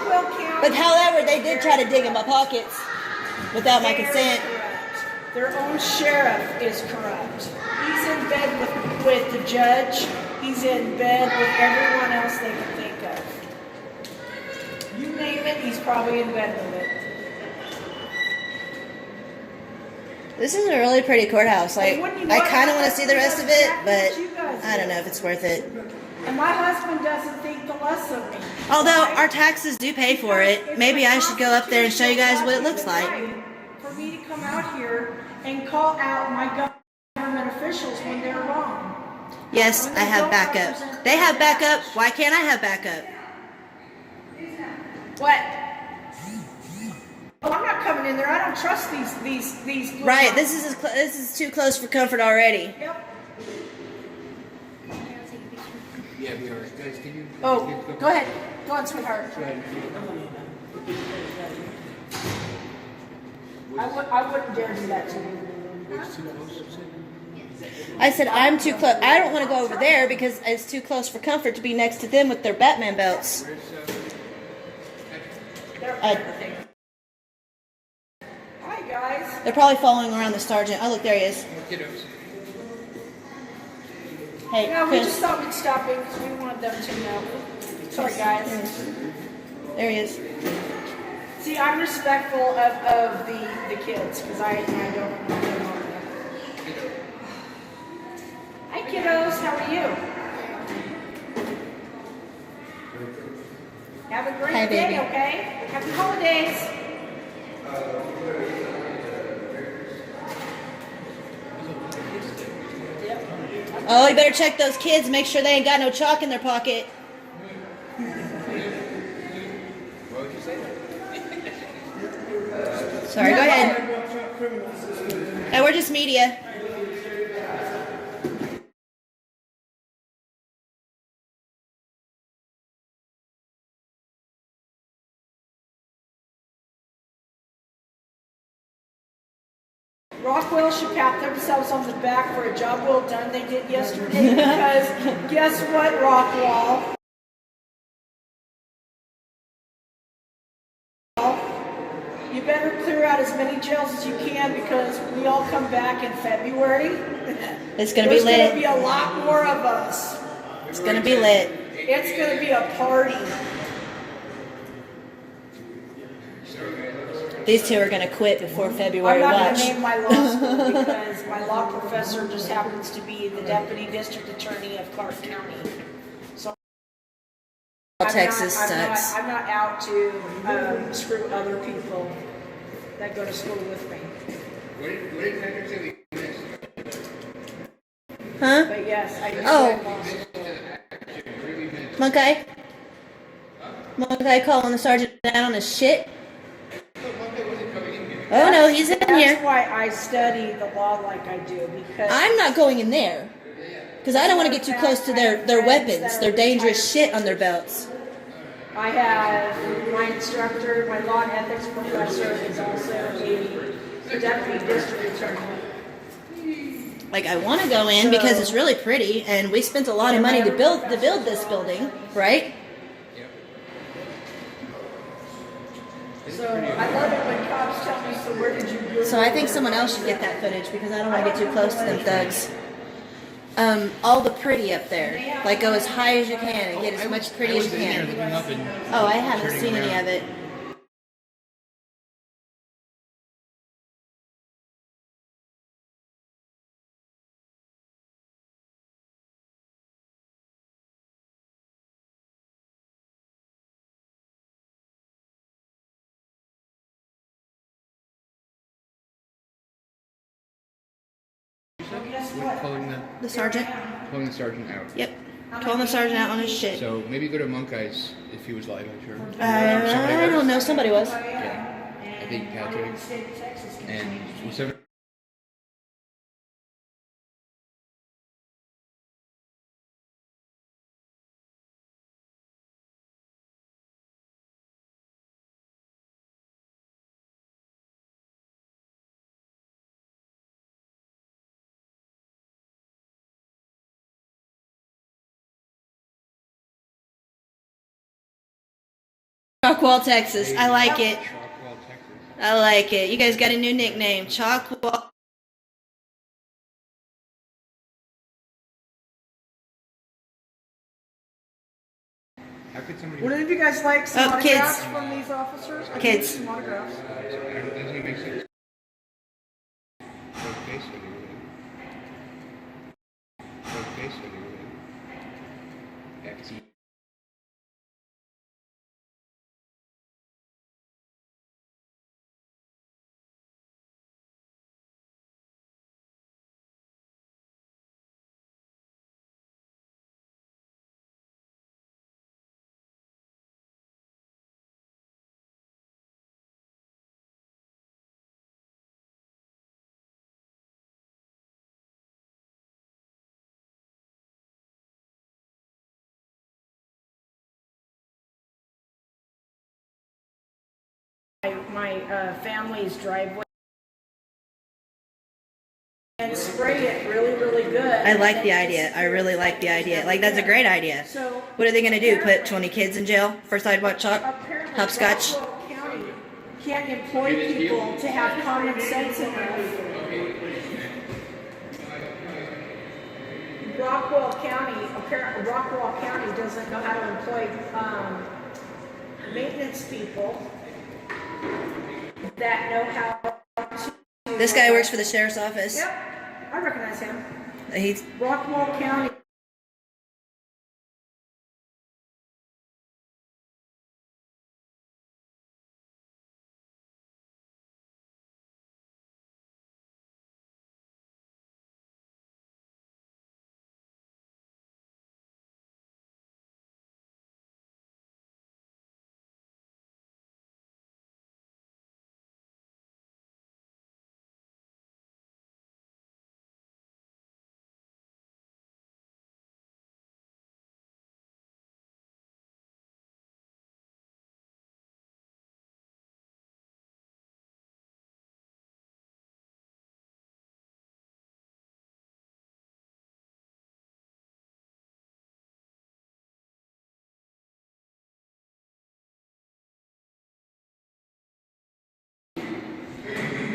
Rockwell County. But however, they did try to dig in my pockets without my consent. Their own sheriff is corrupt. He's in bed with the judge. He's in bed with everyone else they can think of. You name it, he's probably in bed with it. This is a really pretty courthouse. Like, I kind of want to see the rest of it, but I don't know if it's worth it. And my husband doesn't think the less of me. Although our taxes do pay for it, maybe I should go up there and show you guys what it looks like. For me to come out here and call out my government officials when they're wrong. Yes, I have backup. They have backup. Why can't I have backup? What? Oh, I'm not coming in there. I don't trust these. Right. This is too close for comfort already. Yep. Yeah, we are. Guys, can you? Oh, go ahead. Go on, sweetheart. I wouldn't dare do that to you. What's too close? I said I'm too close. I don't want to go over there because it's too close for comfort to be next to them with their Batman belts. Hi, guys. They're probably following around the sergeant. Oh, look, there he is. Hey, Yeah, we Chris. just thought we'd stop in because we wanted them to know. Sorry, guys. There he is. See, I'm respectful of the kids because I don't want them on there. Hi, kiddos. How are you? Have a great Hi, day, baby. okay? Happy holidays. Oh, you better check those kids. Make sure they ain't got no chalk in their pocket. Sorry, go ahead. Hey, we're just media. Rockwell should pat themselves on the back for a job well done they did yesterday because guess what, Rockwell? You better clear out as many jails as you can because we all come back in February. It's going to be lit. There's going to be a lot more of us. It's going to be lit. It's going to be a party. These two are going to quit before I'm February. not going Watch. to name my law school because my law professor just happens to be the deputy district attorney of Clark County. So Texas sucks. I'm not out to screw other people that go to school with me. What did Patrick say we missed? Huh? But yes, I just Oh. went law school. Monkey? Monkey calling the sergeant down on his shit? Oh no, he's in That's here. why I study the law like I do because I'm not going in there. Because I don't want to get too close to their weapons, their dangerous shit on their belts. I have my instructor, my law and ethics professor is also a deputy district attorney. Like, I want to go in because it's really pretty, and we spent a lot of money to build this building, right? So I love it when cops tell me, so where did you go? So I think someone else should get that footage because I don't want to get too close to them thugs. All the pretty up there. Like, go as high as you can and get as much pretty as you can. Oh, I haven't seen any of it. The sergeant? Pulling the sergeant out. Yep. Calling the sergeant out on his shit. So maybe go to Monkey's if he was live, I'm sure. I don't know. Somebody was. Yeah. I think Patrick. And was somebody Chalkwall, Texas. I like it. Shockwell, Texas. I like it. You guys got a new nickname. Chalkwall. How could somebody? Would any of you guys like some Oh, autographs kids. from these officers? I can Kids. use some autographs. Doesn't even make sense. Her face when you read. Her face when you read. FT. My family's driveway and spray it really, really good. I like the idea. I really like the idea. Like, that's a great idea. So What are they going to do? Put 20 kids in jail for sidewalk chalk? apparently Hopscotch? Rockwell County can't employ people to have common sense enough. Rockwell County doesn't know how to employ maintenance people that know how to. This guy works for the sheriff's office. Yep, I recognize him. He's Rockwell County.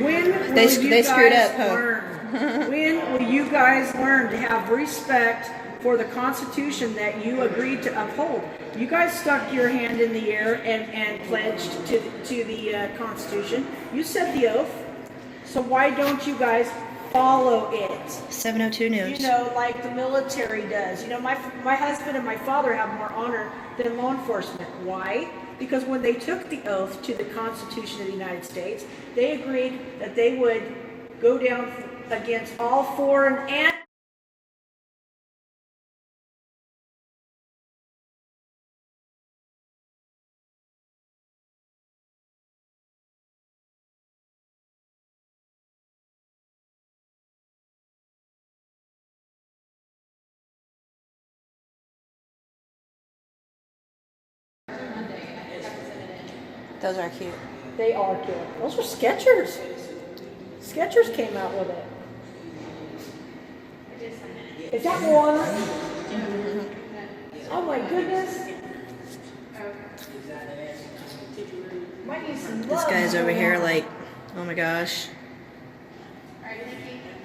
When They will you screwed guys up, huh? learn? When will you guys learn to have respect for the Constitution that you agreed to uphold? You guys stuck your hand in the air and pledged to the Constitution. You said the oath. So why don't you guys follow it? 702 News. You know, like the military does. You know, my husband and my father have more honor than law enforcement. Why? Because when they took the oath to the Constitution of the United States, they agreed that they would go down against all foreign and Those are cute. they are cute. Those were Skechers. Skechers came out with it. Is that water? Oh my goodness. Might need some This love. guy's over here like, oh my gosh.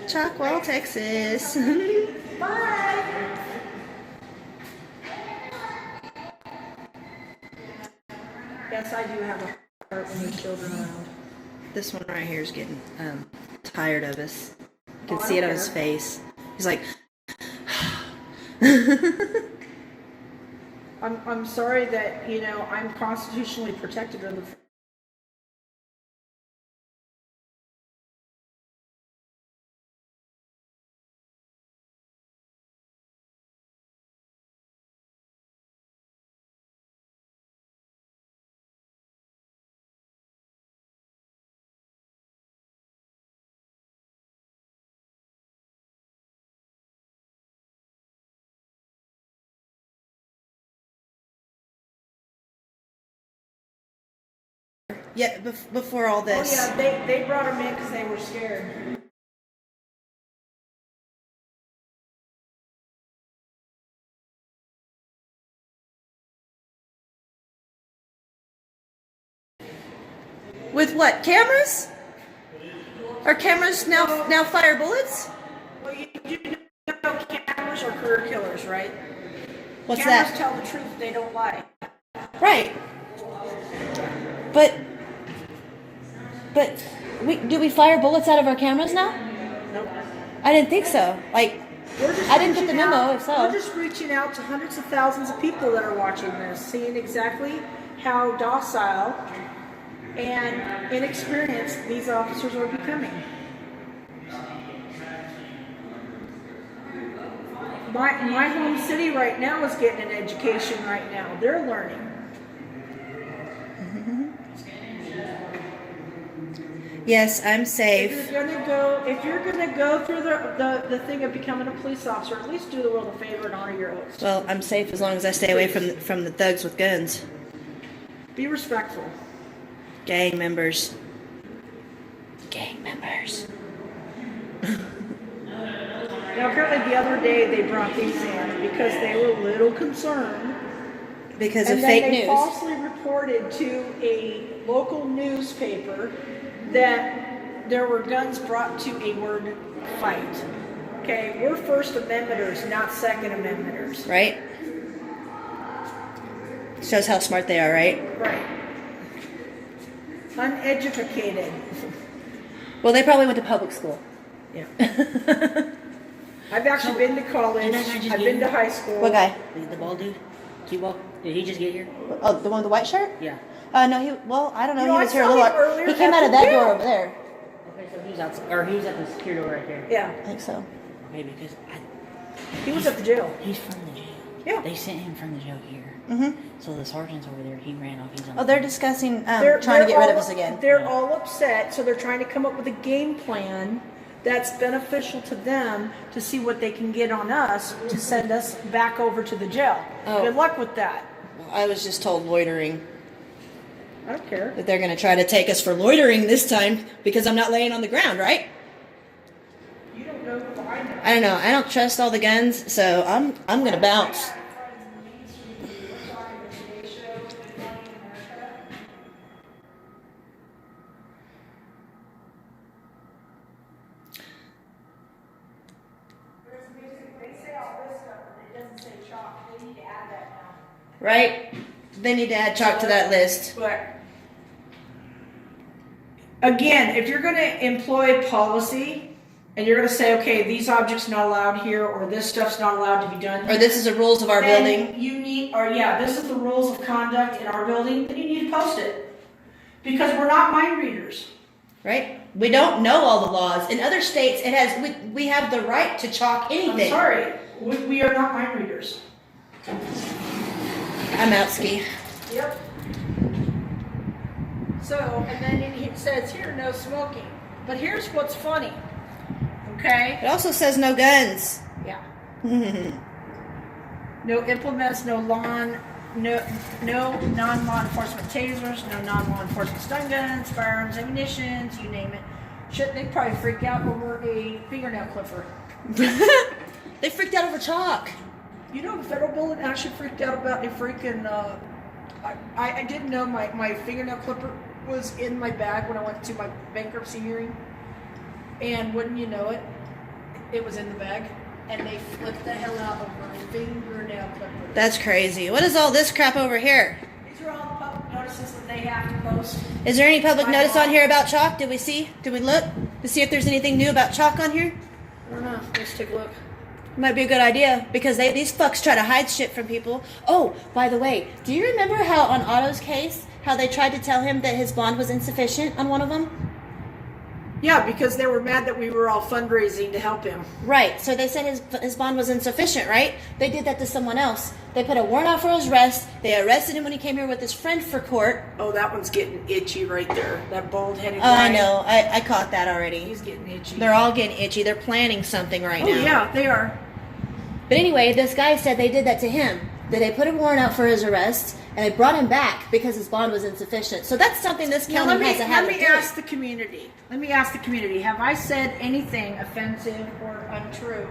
Chalkwell, Texas. Bye. Yes, I do have a heart when there's children around. This one right here is getting tired of us. You can Oh, I see it don't on his care. face. He's like, I'm sorry that, you know, I'm constitutionally protected under the yeah, before all Oh this. yeah, they brought him in because they were scared. With what? Cameras? Are cameras now fire bullets? Well, you do know cameras are career killers, right? What's cameras that? tell the truth, they don't lie. Right. But do we fire bullets out of our cameras now? Nope. I didn't think so. Like, I didn't get the memo, if so. We're just reaching out to hundreds of thousands of people that are watching this, seeing exactly how docile and inexperienced these officers are becoming. My home city right now is getting an education right now. They're learning. Yes, I'm safe. If you're gonna go through the thing of becoming a police officer, at least do the world a favor and honor your oath. Well, I'm safe as long as I stay away from the thugs with guns. Be respectful. Gang members. Gang members. Now, apparently the other day they brought these in because they were a little concerned. Because and of fake then they news. falsely reported to a local newspaper that there were guns brought to a word fight. Okay, we're First Amendmenters, not Second Amendmenters. Right? Shows how smart they are, right? Right. Uneducated. Well, they probably went to public school. Yeah. I've actually been to college. I've been to high school. What guy? The bald dude? T-Ball? Did he just get here? Oh, the one with the white shirt? Yeah. No, I don't know. You know, He was I here a saw little him while. earlier He came at out of the that jail. door over there. Okay, so he was outside, or he was at the security door right there. Yeah, I think so. Okay, because he was at the jail. he's from the jail. Yeah. They sent him from the jail here. Mm-hmm. So the sergeant's over there. He ran off. He's on. Oh, they're discussing They're trying to get rid of all- us again. They're all upset, so they're trying to come up with a game plan that's beneficial to them to see what they can get on us to send us back over to the jail. Oh. Good luck with that. I was just told loitering. I don't care. That they're going to try to take us for loitering this time because I'm not laying on the ground, right? You don't know who I know. I don't know. I don't trust all the guns, so I'm going to bounce. Right? They need to add chalk to that list. But again, if you're going to employ policy and you're going to say, okay, these objects not allowed here, or this stuff's not allowed to be done, Or this is the rules of our then building. you need, or yeah, this is the rules of conduct in our building, then you need to post it because we're not mind readers. Right? We don't know all the laws. In other states, it has we have the right to chalk anything. I'm sorry, we are not mind readers. I'm out, Ski. Yep. So, and then it says here, no smoking. But here's what's funny. Okay? It also says no guns. Yeah. No implements, no non-law enforcement tasers, no non-law enforcement stun guns, firearms, ammunitions, you name it. Shit, they probably freak out over a fingernail clipper. They freaked out over chalk. You know, the federal building actually freaked out about a freaking, I didn't know my fingernail clipper was in my bag when I went to my bankruptcy hearing. And wouldn't you know it, it was in the bag. And they flipped the hell out over a fingernail clipper. That's crazy. What is all this crap over here? These are all the public notices that they have to post. Is there any public notice on here about chalk? Did we see? Did we look to see if there's anything new about chalk on here? I don't know. Let's take a look. Might be a good idea because these fucks try to hide shit from people. Oh, by the way, do you remember how on Otto's case, how they tried to tell him that his bond was insufficient on one of them? Yeah, because they were mad that we were all fundraising to help him. Right. So they said his bond was insufficient, right? They did that to someone else. They put a warrant out for his arrest. They arrested him when he came here with his friend for court. Oh, that one's getting itchy right there. That bald-headed Oh, guy. I know. I caught that already. He's getting itchy. They're all getting itchy. They're planning something right Oh, now. yeah, they are. But anyway, this guy said they did that to him. That they put a warrant out for his arrest, and they brought him back because his bond was insufficient. So that's something this Now, county has to have let to me do. ask the community. Let me ask the community. Have I said anything offensive or untrue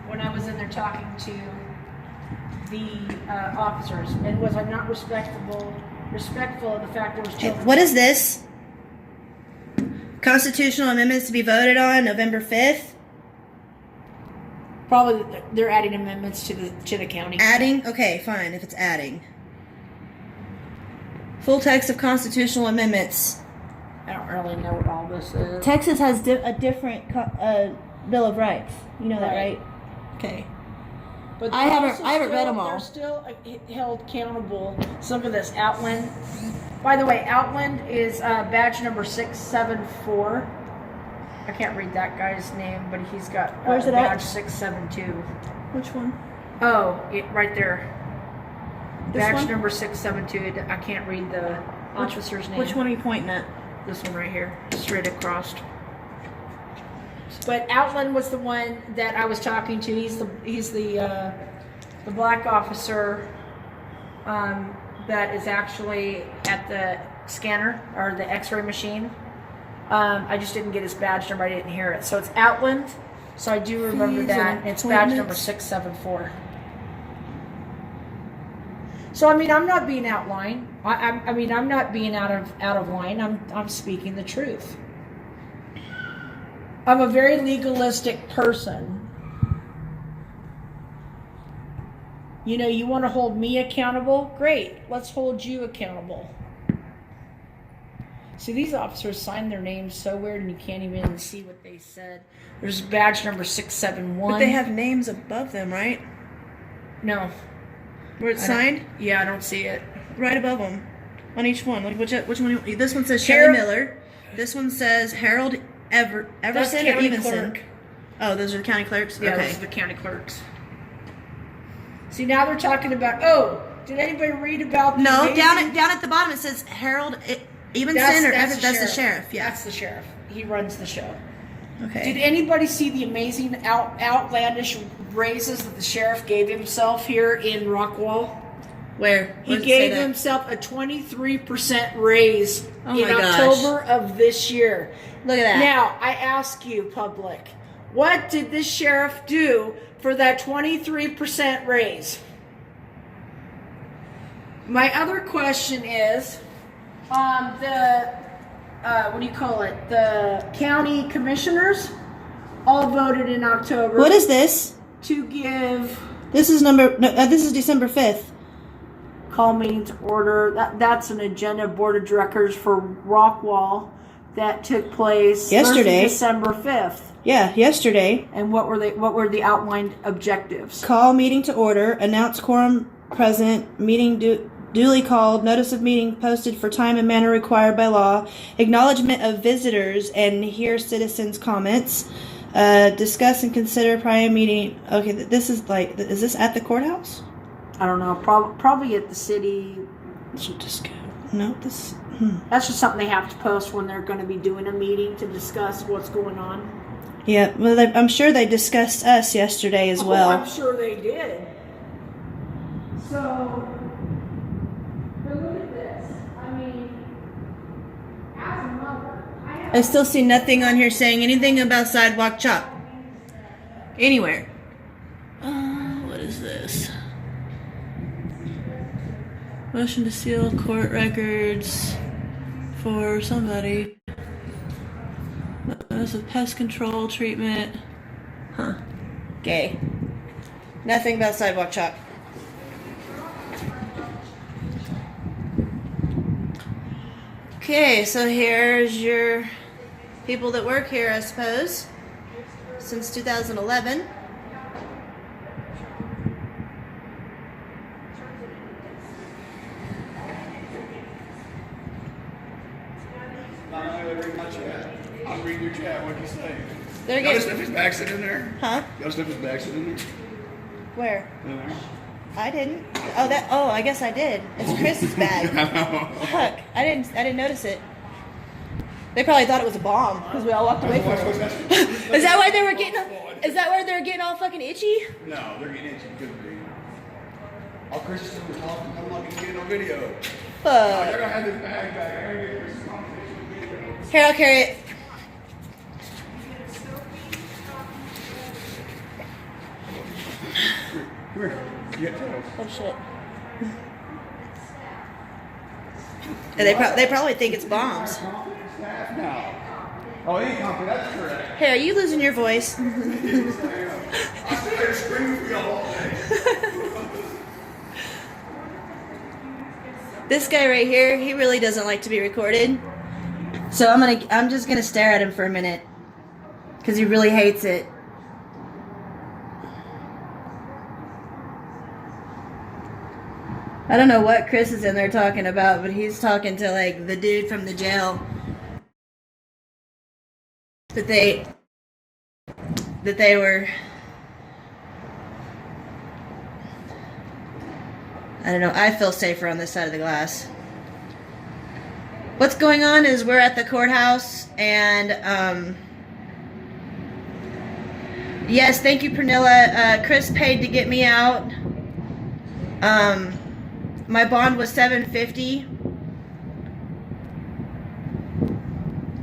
when I was in there talking to the officers? And was I not respectful of the fact there was children? What is this? Constitutional amendments to be voted on November 5th. Probably they're adding amendments to the county. Adding? Okay, fine, if it's adding. Full text of constitutional amendments. I don't really know what all this is. Texas has a different Bill of Rights. You know that, right? Okay. But I haven't read them all. They're still held accountable. Some of this Outland. By the way, Outland is badge number 674. I can't read that guy's name, but he's got Where's it badge at? 672. Which one? Oh, right there. This Badge one? number 672. I can't read the officer's name. Which one are you pointing at? This one right here, straight across. But Outland was the one that I was talking to. He's the black officer that is actually at the scanner or the X-ray machine. I just didn't get his badge number. I didn't hear it. So it's Outland. So I do remember Fees that. and It's badge number 674. So I mean, I'm not being out line. I mean, I'm not being out of line. I'm speaking the truth. I'm a very legalistic person. You know, you want to hold me accountable? Great. Let's hold you accountable. See, these officers signed their names so weird and you can't even see what they said. There's badge number 671. But they have names above them, right? No. Where it's signed? Yeah, I don't see it. Right above them. On each one. Like which one? This one says Harold- Shelley Miller. This one says Harold That's Everson or county Evenson. clerk. Oh, those are the county clerks? Yeah, okay. those are the county clerks. See, now they're talking about, oh, did anybody read about the No, amazing- down at the bottom it says Harold Evenson That's that's the sheriff. Yeah. That's the sheriff. He runs the show. Okay. Did anybody see the amazing outlandish raises that the sheriff gave himself here in Rockwall? Where? He gave himself a 23% raise Oh in my gosh. October of this year. Look at that. Now, I ask you, public, what did this sheriff do for that 23% raise? My other question is, what do you call it? The county commissioners all voted in October. What is this? To give This is December 5th. call meeting to order. That's an agenda board of directors for Rockwall that took place Yesterday. Thursday, December 5th. Yeah, yesterday. And what were the outlined objectives? Call meeting to order. Announce quorum present. Meeting duly called. Notice of meeting posted for time and manner required by law. Acknowledgement of visitors and hear citizens' comments. Discuss and consider prior meeting. Okay, this is is this at the courthouse? I don't know. Probably at the city. No, this. That's just something they have to post when they're going to be doing a meeting to discuss what's going on. Yeah, well, I'm sure they discussed us yesterday as well. I'm sure they did. So, but look at this. I mean, as a mother, I still see nothing on here saying anything about sidewalk chop. Anywhere. What is this? Motion to seal court records for somebody. This is pest control treatment. Huh. Gay. Nothing about sidewalk chalk. Okay, so here's your people that work here, I suppose, since 2011. I'm reading your chat. What'd you say? They're Y'all just getting, left his back sitting in there? huh? Y'all just left his back sitting in there? Where? In there? I didn't. Oh, I guess I did. It's Chris's bag. Fuck, I didn't notice it. They probably thought it was a bomb because we all walked away from it. Is that why they were getting? Is that why they were getting all fucking itchy? No, they're getting itchy because of me. All Chris's was talking. I'm not gonna get no video. Y'all Fuck. gotta have this bag back. I gotta get Chris's conversation video. Here, I'll carry it. Come here. Get tails. Oh shit. And they probably think it's bombs. Laugh now. Oh, incompetent, that's correct. Hey, are you losing your voice? I sit there screaming for y'all all day. This guy right here, he really doesn't like to be recorded. So I'm just gonna stare at him for a minute. Because he really hates it. I don't know what Chris is in there talking about, but he's talking to like the dude from the jail. That they were, I don't know, I feel safer on this side of the glass. What's going on is we're at the courthouse, and yes, thank you, Pernilla. Chris paid to get me out. My bond was $750.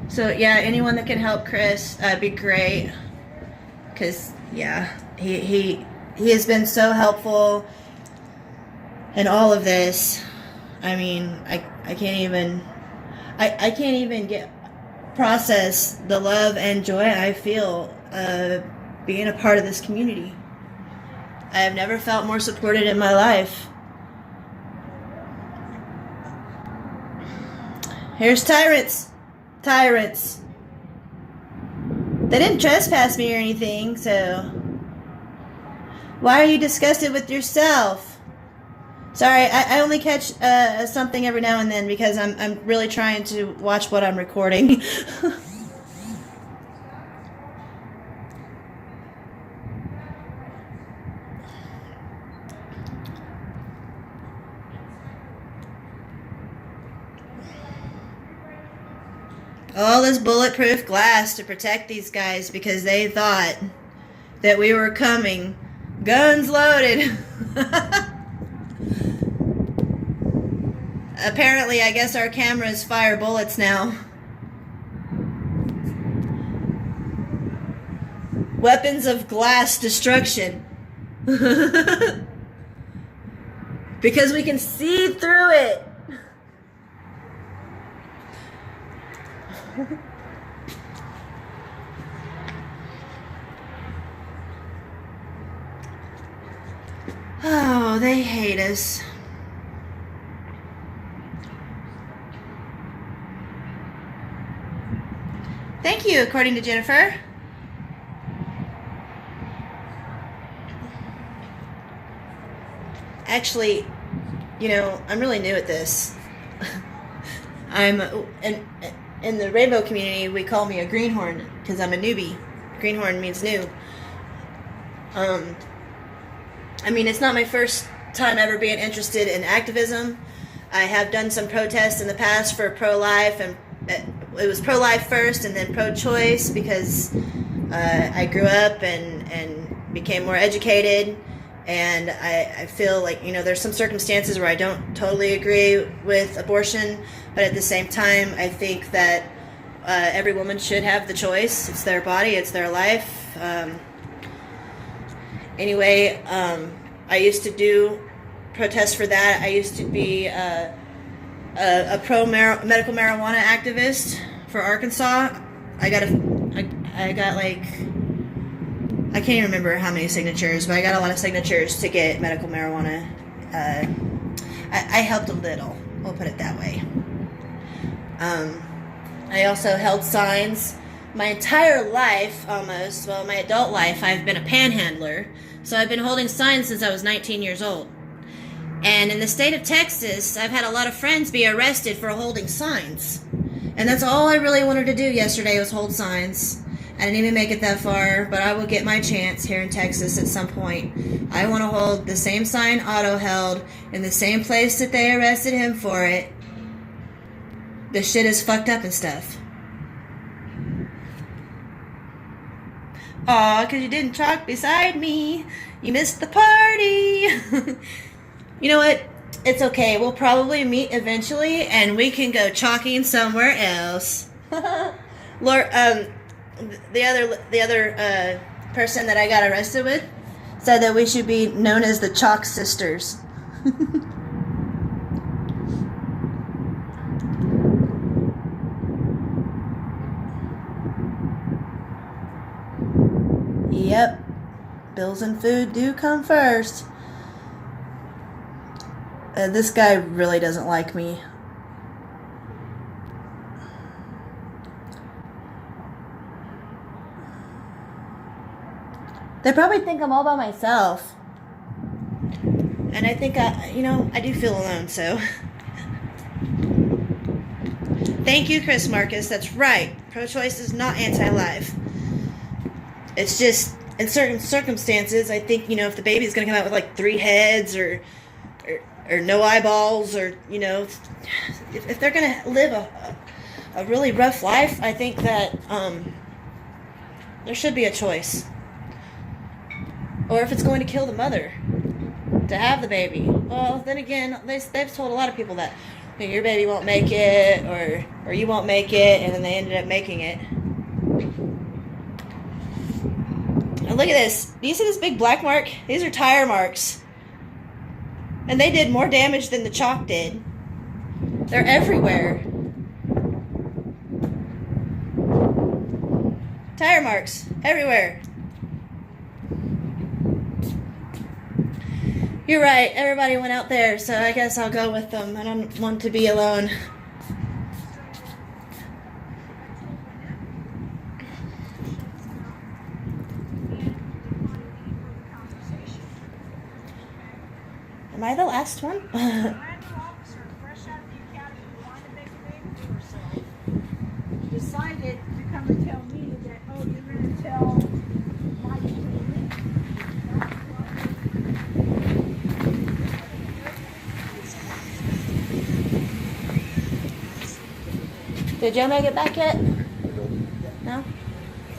So yeah, anyone that can help Chris, that'd be great. Cause yeah, he has been so helpful in all of this. I mean, I can't even process the love and joy I feel being a part of this community. I have never felt more supported in my life. Here's tyrants. Tyrants. They didn't trespass me or anything, so why are you disgusted with yourself? Sorry, I only catch something every now and then because I'm really trying to watch what I'm recording. All this bulletproof glass to protect these guys because they thought that we were coming. Guns loaded. Apparently, I guess our cameras fire bullets now. Weapons of glass destruction. Because we can see through it. Oh, they hate us. Thank you, according to Jennifer. Actually, you know, I'm really new at this. In the rainbow community, we call me a greenhorn because I'm a newbie. Greenhorn means new. I mean, it's not my first time ever being interested in activism. I have done some protests in the past for pro-life, and it was pro-life first and then pro-choice because I grew up and became more educated, and I feel like, you know, there's some circumstances where I don't totally agree with abortion, but at the same time, I think that every woman should have the choice. It's their body, it's their life. Anyway, I used to do protests for that. I used to be a medical marijuana activist for Arkansas. I got like, I can't even remember how many signatures, but I got a lot of signatures to get medical marijuana. I helped a little, we'll put it that way. I also held signs. My entire life, almost, well, my adult life, I've been a panhandler. So I've been holding signs since I was 19 years old. And in the state of Texas, I've had a lot of friends be arrested for holding signs. And that's all I really wanted to do yesterday was hold signs. I didn't even make it that far, but I will get my chance here in Texas at some point. I want to hold the same sign Otto held in the same place that they arrested him for it. The shit is fucked up and stuff. Aw, because you didn't chalk beside me. You missed the party. You know what? It's okay. We'll probably meet eventually, and we can go chalking somewhere else. Lord, the other person that I got arrested with said that we should be known as the Chalk Sisters. Yep. Bills and food do come first. This guy really doesn't like me. They probably think I'm all by myself. And I think I do feel alone, so. Thank you, Chris Marcus. That's right. Pro-choice is not anti-life. It's just, in certain circumstances, I think, if the baby's going to come out with like 3 heads or no eyeballs, or, if they're going to live a really rough life, I think that there should be a choice. Or if it's going to kill the mother to have the baby. Well, then again, they've told a lot of people that your baby won't make it, or you won't make it, and then they ended up making it. And look at this. Do you see this big black mark? These are tire marks. And they did more damage than the chalk did. They're everywhere. Tire marks everywhere. You're right, everybody went out there, so I guess I'll go with them. I don't want to be alone. Am I the last one? Decided to come and tell me that, oh, you're going to tell Mike. Did Joe make it back yet? No? I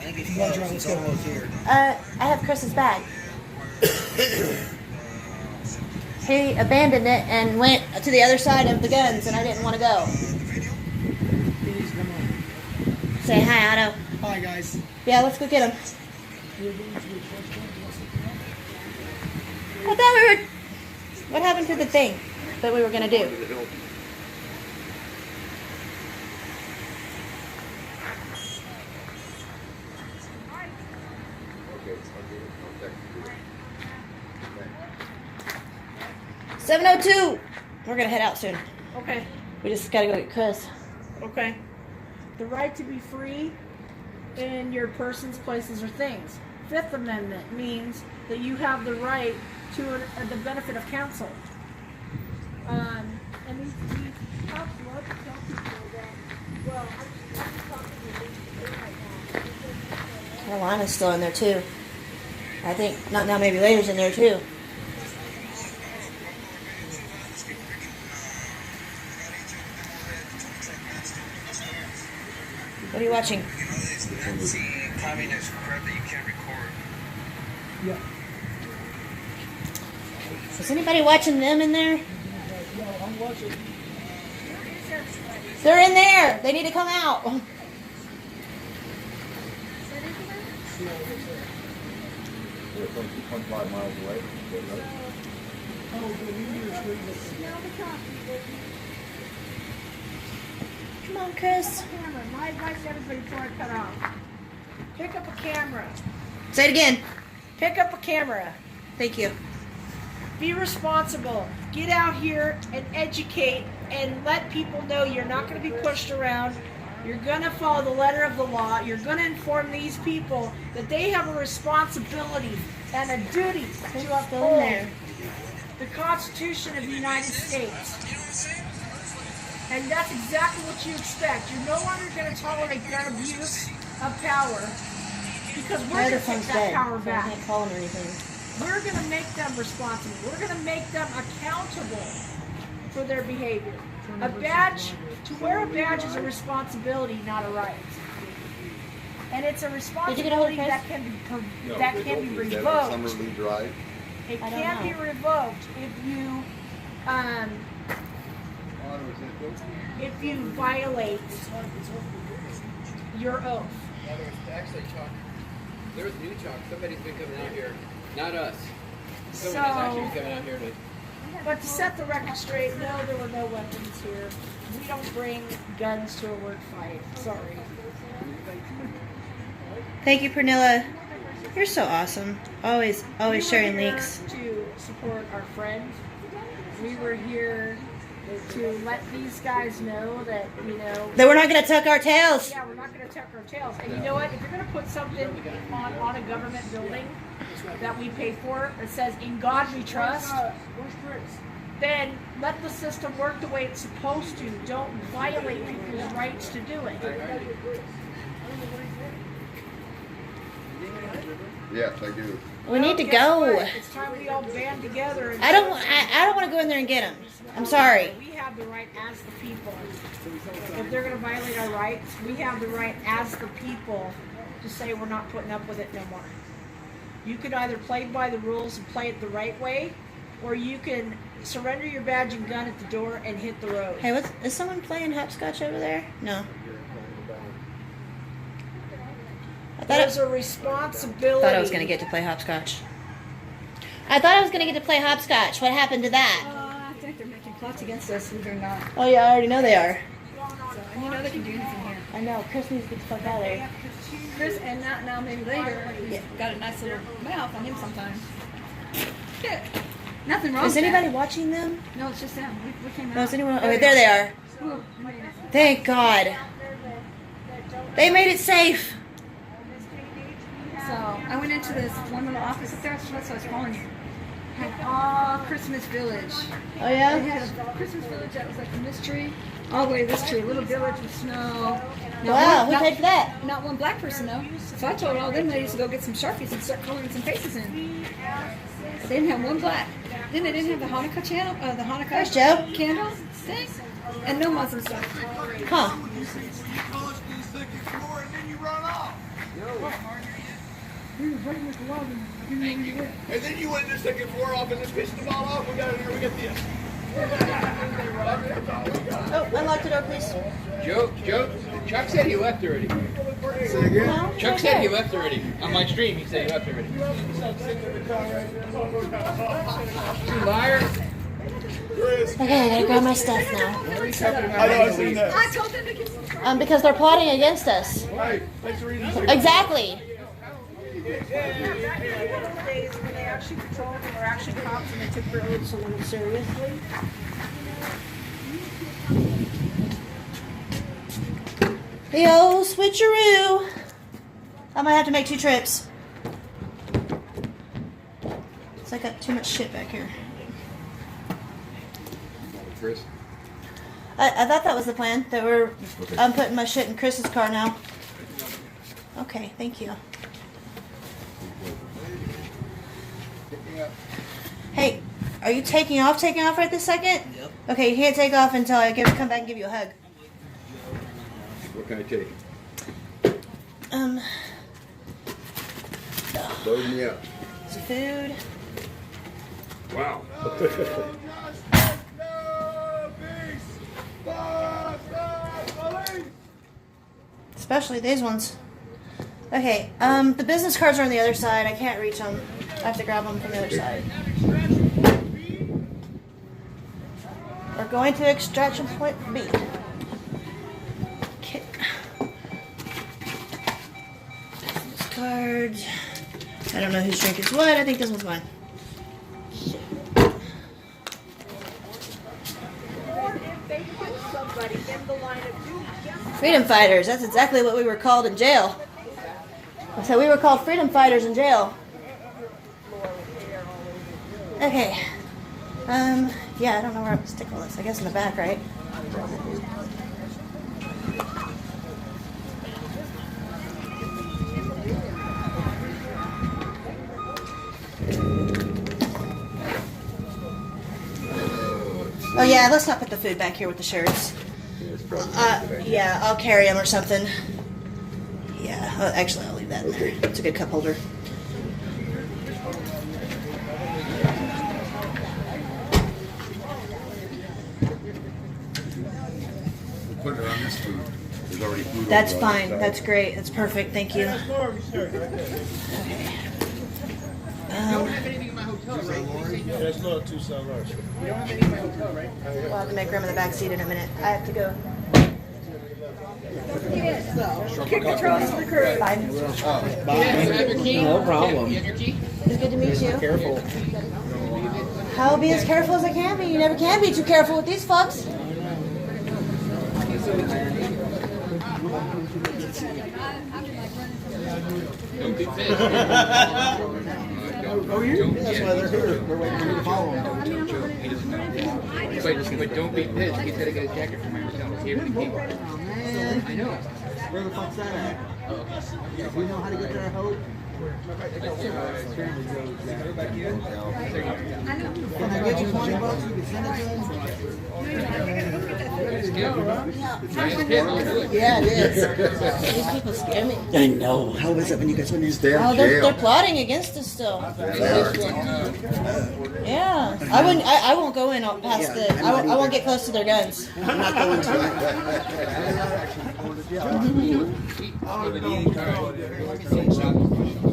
think it's close. It's almost here. I have Chris's bag. He abandoned it and went to the other side of the guns, and I didn't want to go. Say hi, Otto. Hi, guys. Yeah, let's go get him. I thought we were... What happened to the thing that we were going to do? Okay. 7:02. We're going to head out soon. Okay. We just got to go get Chris. Okay. The right to be free in your persons, places, or things. Fifth Amendment means that you have the right to the benefit of counsel. And these cops love to tell people that, well, I'm just talking to these right now. Carolina's still in there too. I think, not now, maybe later's in there too. What are you watching? Communist crap that you can't record. Yeah. Is anybody watching them in there? No, I'm watching. They're in there. They need to come out. They're from 2.5 miles away. Come on, Chris. My advice to everybody before I cut off. Pick up a camera. Say it again. Pick up a camera. Thank you. Be responsible. Get out here and educate and let people know you're not going to be pushed around. You're going to follow the letter of the law. You're going to inform these people that they have a responsibility and a duty to uphold the Constitution of the United States. And that's exactly what you expect. You're no longer going to tolerate gun abuse of power because we're going to take that power back. I can't call him or anything. We're going to make them responsible. We're going to make them accountable for their behavior. To wear a badge is a responsibility, not a right. And it's a responsibility that can be revoked. It can be revoked if you violate your oath. Actually, Chuck, there was new Chuck. Somebody's been coming out here. Not us. Someone So- has actually been coming out here to... But to set the record straight, no, there were no weapons here. We don't bring guns to a work fight. Sorry. Thank you, Pernilla. You're so awesome. Always sharing links. To support our friends. We were here to let these guys know that, That we're not gonna tuck our tails. yeah, we're not going to tuck our tails. And you know what? If you're going to put something on a government building that we pay for that says, "In God we trust," then let the system work the way it's supposed to. Don't violate people's rights to do it. Yes, I do. We need to Guess go. what? It's time we all band together. And I don't want to go in there and get them. I'm sorry. We have the right as the people. If they're going to violate our rights, we have the right as the people to say we're not putting up with it no more. You can either play by the rules and play it the right way, or you can surrender your badge and gun at the door and hit the road. Hey, is someone playing hopscotch over there? No. There's a responsibility. I thought I was going to get to play hopscotch. I thought I was going to get to play hopscotch. What happened to that? I think they're making plots against us, and they're not. Oh yeah, I already know they are. And you know they can do anything here. I know. Chris needs to get the fuck out of there. Chris, and now maybe later, he's got a nice little mouth on him sometimes. Yeah. Nothing wrong Is with anybody that. watching them? No, it's just them. We came out. No, is anyone? Okay, there they are. Ooh, Thank God. They made it safe. So I went into this one little office up there. That's what I was calling you. Had all Christmas village. Oh They yeah. had a Christmas village that was like from this tree all the way to this tree. A little village with snow. Wow. Who paid for that? Not one black person though. So I told all them ladies to go get some Sharpies and start coloring some faces in. They didn't have one black. Then they didn't have the Hanukkah channel, the Hanukkah There's Joe. candle thing, and no Muslim stuff. Huh. And then you went in the second floor off and just pissed them all off. We got this. Oh, unlock the door, please. Joe, Chuck said he left already. Say again? Chuck said he left already. On my stream, he said he left already. You liar. Okay, I gotta grab my stuff now. I know, I've seen that. I told them to get some. Because they're plotting against us. Hey, thanks for reading. Exactly. Days when they actually patrolled and were actually cops and they took their oaths a little seriously. The old switcheroo. I might have to make 2 trips. Cause I got too much shit back here. Chris? I thought that was the plan. That I'm putting my shit in Chris's car now. Okay, thank you. Hey, are you taking off right this second? Yep. Okay, you can't take off until I come back and give you a hug. What can I take? Load me up. Some food. Wow. Especially these ones. Okay, the business cards are on the other side. I can't reach them. I have to grab them from the other side. We're going to extraction point B. Okay. Business cards. I don't know whose drink is what. I think this one's mine. Or if they put somebody in the line of duty. Freedom fighters. That's exactly what we were called in jail. So we were called freedom fighters in jail. Okay. Yeah, I don't know where I'm gonna stick all this. I guess in the back, right? Oh yeah, let's not put the food back here with the shirts. Yeah, I'll carry them or something. Yeah, actually I'll leave that in there. It's a good cup holder. Put it on this food. There's already food. That's over on fine. the side. That's great. That's perfect. Thank you. You don't have anything in my hotel, right? That's not too so much. You don't have anything in my hotel, right? We'll have to make room in the back seat in a minute. I have to go. So, kick across the curb. No problem. It's good to meet you. Careful. I'll be as careful as I can be. You never can be too careful with these fucks. Don't be pissed. Oh, you? That's why they're here. They're waiting for me to follow them. Don't joke. He doesn't know. But don't be pissed. He's got to get his jacket from my hotel. He has to keep it. I know. Where the fuck's that at? Do you know how to get there, I hope? Can I get you $20? You can send it to him? Yeah, it is. These people scare me. I know. How was it when you guys went in? Oh, they're plotting against us still. Yeah, I won't go in past the. I won't get close to their guns. I'm not going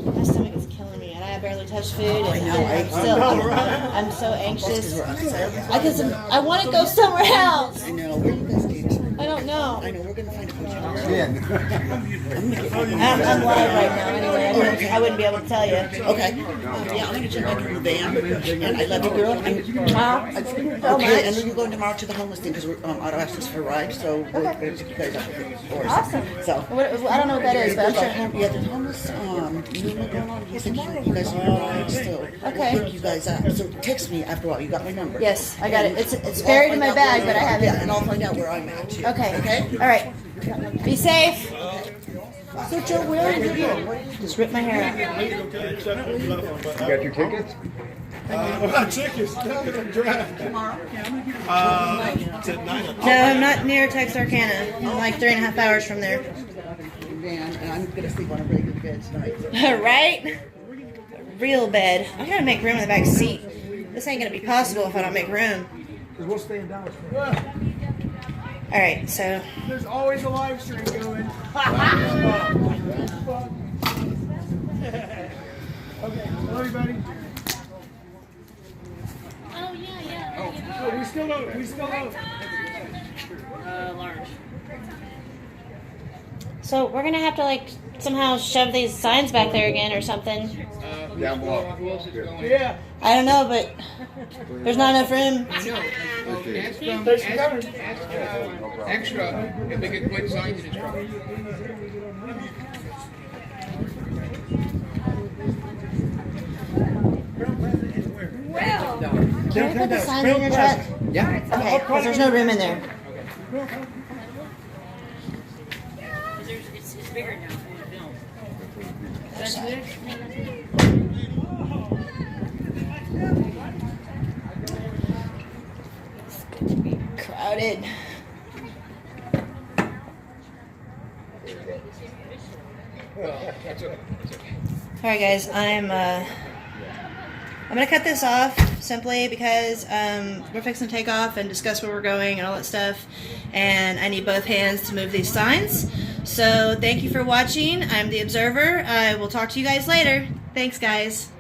My stomach is killing me, and I barely touch food. And I'm so anxious. I want to go somewhere else. I know. Where are you guys going? I don't know. I know. We're going to find a hotel. I'm live right now. Anyway, I wouldn't be able to tell you. Okay. Yeah, I'm going to check back in the van. And I love you, girl. Okay, and then you're going tomorrow to the homeless thing because we're out of access for a ride. So we're going to take you guys up for us. Awesome. So. I don't know what that is, but I'm sure. Yeah, there's homeless movement going on. He said you guys are right still. Okay. Pick you guys up. So text me after a while. You got my number. Yes, I got it. It's buried in my bag, but I have Yeah, it. and I'll find out where I'm at too. Okay. Okay. All right. Be safe. So Joe, where are you going? Just rip my hair out. You got your tickets? Tickets. Draft. Tomorrow. It's at 9 o'clock. No, I'm not near Texarkana. I'm like 3.5 hours from there. Van, and I'm gonna sleep on a regular bed tonight. Right? A real bed. I gotta make room in the back seat. This ain't gonna be possible if I don't make room. Because we'll stay in Dallas. All right, so There's always a live stream going. Okay, hello everybody. Oh, yeah. Oh, we still don't. So we're gonna have to like somehow shove these signs back there again or something. Down below. Who else is going? Yeah. I don't know, but there's not enough room. I know. Ask extra if they could put signs in his truck. Well, Can we put the signs in your truck? Yeah. Okay, because there's no room in there. It's bigger now for the film. Crowded. That's okay. All right, guys, I'm gonna cut this off simply because we're fixing to take off and discuss where we're going and all that stuff, and I need both hands to move these signs. So thank you for watching. I'm the Observer. I will talk to you guys later. Thanks, guys.